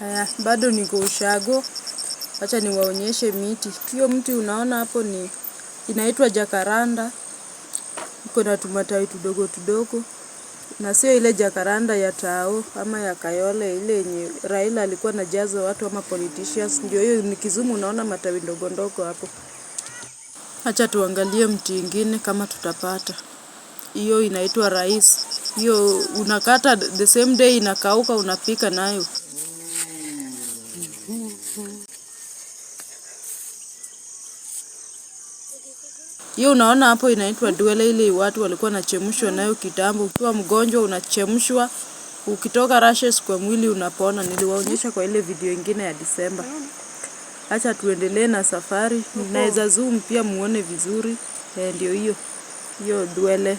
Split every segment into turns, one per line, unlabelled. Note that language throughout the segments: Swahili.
Haya, bado niko ushago. Acha niwaonyeshe miti. Hiyo mti unaona hapo ni inaitwa jacaranda. Iko na tumatawi tudogo. Na sio ile jacaranda ya tao ama ya Kayole, ile yenye Raila alikuwa anajaza watu ama politicians. Ndio hiyo ni Kisumu, unaona matawi ndogo hapo. Acha tuangalie mti ingine kama tutapata. Hiyo inaitwa rais. Hiyo unakata the same day inakauka, unapika nayo. Hiyo unaona hapo inaitwa dwele, ile watu walikuwa wanachemshwa nayo kitambo. Ukiwa mgonjwa unachemshwa, ukitoka rashes kwa mwili unapona. Niliwaonyesha kwa ile video ingine ya Disemba. Acha tuendelee na safari. Naweza zoom pia muone vizuri. Ndio hiyo dwele.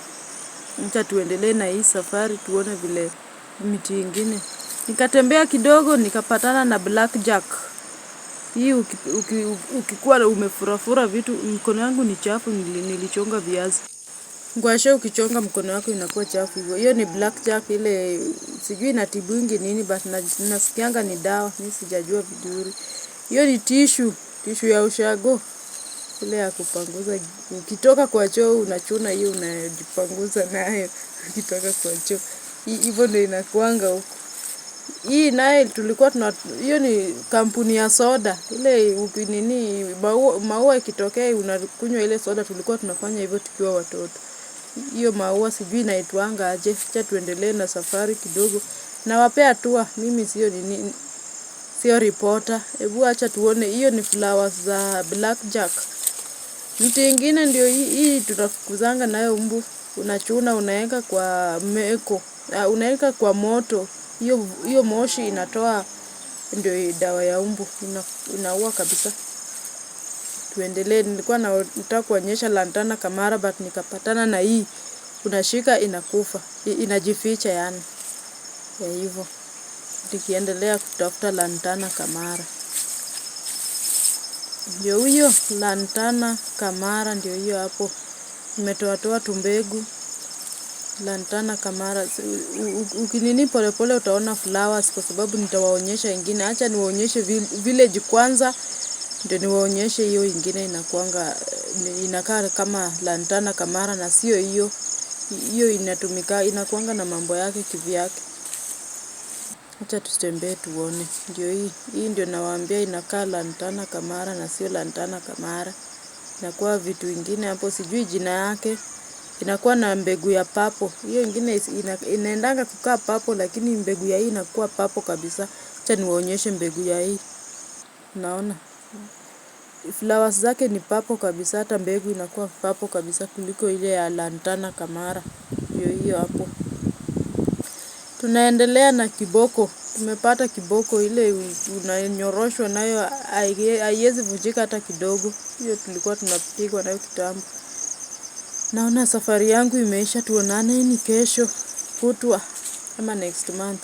Acha tuendelee na hii safari tuone vile miti ingine. Nikatembea kidogo nikapatana na blackjack. Hii ukikuwa umefurafura vitu, mkono yangu ni chafu, nilichonga viazi. Ngwashe ukichonga mkono wako inakuwa chafu hivyo. Hiyo ni blackjack, ile sijui inatibungi nini, but nasikianga ni dawa, mimi sijajua vizuri. Hiyo ni tissue ya ushago. Ile ya kupanguza. Ukitoka kwa choo unachuna hiyo unajipanguza nayo. Ukitoka kwa choo. Hivyo ndio inakuanga huko. Hii naye tulikuwa hiyo ni kampuni ya soda. Ile ukinini maua ikitokea unakunywa ile soda, tulikuwa tunafanya hivyo tukiwa watoto. Hiyo maua sijui inaitwanga aje. Acha tuendelee na safari kidogo. Nawapea tour, mimi sio reporter. Hebu acha tuone, hiyo ni flowers za blackjack. Mti ingine ndio hii tunafukuzanga nayo mbu. Unachuna unaweka kwa meko. Unaweka kwa moto. Hiyo moshi inatoa, ndio dawa ya mbu. Inaua kabisa. Tuendelee. Nilikuwa nataka kuonyesha lantana kamara, but nikapatana na hii. Unashika inakufa. Inajificha yani. Ya hivyo. Nikiendelea kutafuta lantana kamara. Ndio hiyo lantana kamara, ndio hiyo hapo. Nimetoa tumbegu. Lantana kamara. Ukinini polepole utaona flowers, kwa sababu nitawaonyesha ingine. Acha niwaonyeshe village kwanza, ndio niwaonyeshe hiyo ingine inakaa kama lantana kamara, na sio hiyo. Hiyo inatumika, inakuanga na mambo yake kivyake. Acha tutembee tuone. Ndio hii ndio nawaambia inakaa lantana kamara na sio lantana kamara. Inakuwa vitu vingine hapo, sijui jina yake. Inakuwa na mbegu ya papo. Hiyo ingine inaendanga kukaa papo, lakini mbegu ya hii inakuwa papo kabisa. Acha niwaonyeshe mbegu ya hii. Naona flowers zake ni papo kabisa, hata mbegu inakuwa papo kabisa kuliko ile ya lantana kamara. Hiyo hapo. Tunaendelea na kiboko. Tumepata kiboko, ile unanyoroshwa nayo, haiwezi vunjika hata kidogo. Hiyo tulikuwa tunapigwa nayo kitambo. Naona safari yangu imeisha, tuonane ni kesho kutwa ama next month.